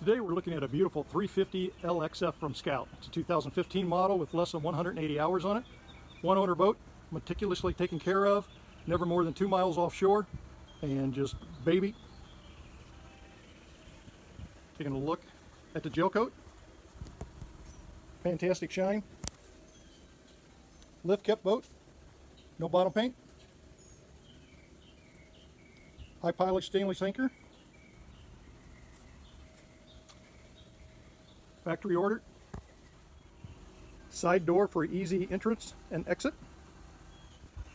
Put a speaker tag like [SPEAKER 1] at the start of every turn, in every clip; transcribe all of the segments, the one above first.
[SPEAKER 1] Today we're looking at a beautiful 350 LXF from Scout. It's a 2015 model with less than 180 hours on it. One owner boat, meticulously taken care of, never more than 2 miles offshore, and just baby. Taking a look at the gel coat. Fantastic shine. Lift kept boat. No bottom paint. High pilot stainless anchor. Factory ordered. Side door for easy entrance and exit.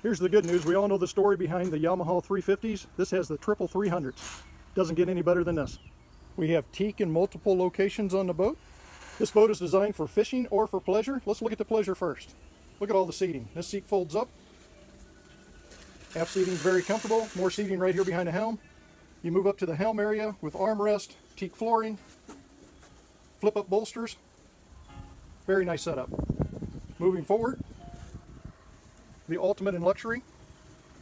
[SPEAKER 1] Here's the good news. We all know the story behind the Yamaha 350s. This has the triple 300s. Doesn't get any better than this. We have teak in multiple locations on the boat. This boat is designed for fishing or for pleasure. Let's look at the pleasure first. Look at all the seating. This seat folds up. Aft seating is very comfortable. More seating right here behind the helm. You move up to the helm area with armrest, teak flooring, flip up bolsters. Very nice setup. Moving forward, the ultimate in luxury.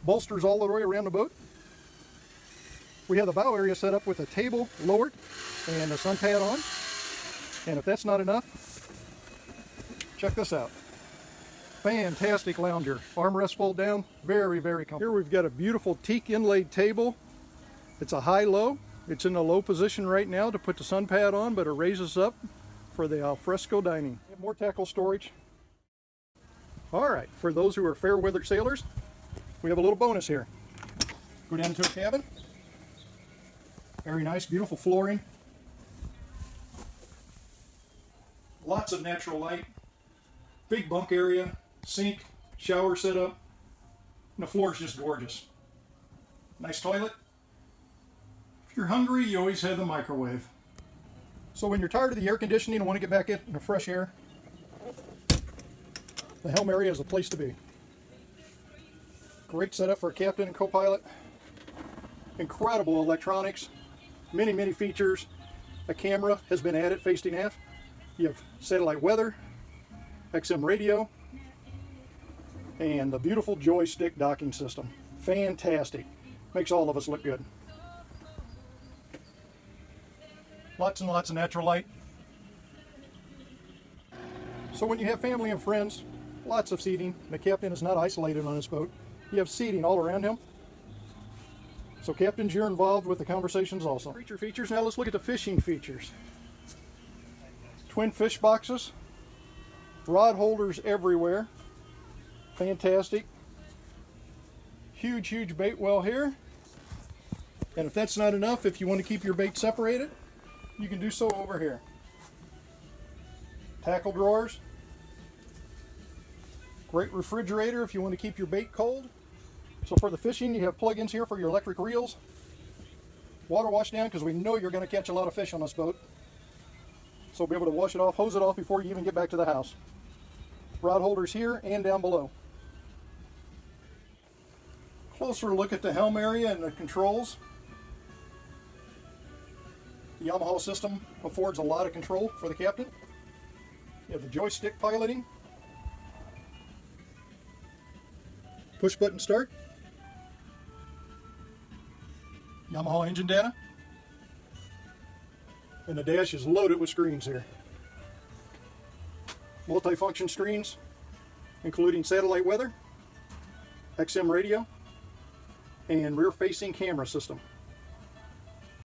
[SPEAKER 1] Bolsters all the way around the boat. We have the bow area set up with a table lowered and a sun pad on. And if that's not enough, check this out. Fantastic lounger. Armrest fold down. Very, very comfortable. Here we've got a beautiful teak inlaid table. It's a high-low. It's in a low position right now to put the sun pad on, but it raises up for the alfresco dining. We have more tackle storage. All right, for those who are fair-weather sailors, we have a little bonus here. Go down into a cabin. Very nice, beautiful flooring. Lots of natural light. Big bunk area, sink, shower setup. And the floor is just gorgeous. Nice toilet. If you're hungry, you always have the microwave. So when you're tired of the air conditioning and want to get back in the fresh air, the helm area is a place to be. Great setup for a captain and co-pilot. Incredible electronics. Many, many features. A camera has been added facing aft. You have satellite weather, XM radio, and the beautiful joystick docking system. Fantastic. Makes all of us look good. Lots and lots of natural light. So when you have family and friends, lots of seating. The captain is not isolated on this boat. You have seating all around him. So captains, you're involved with the conversations also. Creature features. Now let's look at the fishing features. Twin fish boxes. Rod holders everywhere. Fantastic. Huge, huge bait well here. And if that's not enough, if you want to keep your bait separated, you can do so over here. Tackle drawers. Great refrigerator if you want to keep your bait cold. So for the fishing, you have plug-ins here for your electric reels. Water wash down, because we know you're going to catch a lot of fish on this boat. So be able to wash it off, hose it off before you even get back to the house. Rod holders here and down below. Closer look at the helm area and the controls. The Yamaha system affords a lot of control for the captain. You have the joystick piloting. Push button start. Yamaha engine data. And the dash is loaded with screens here. Multi-function screens, including satellite weather, XM radio, and rear-facing camera system.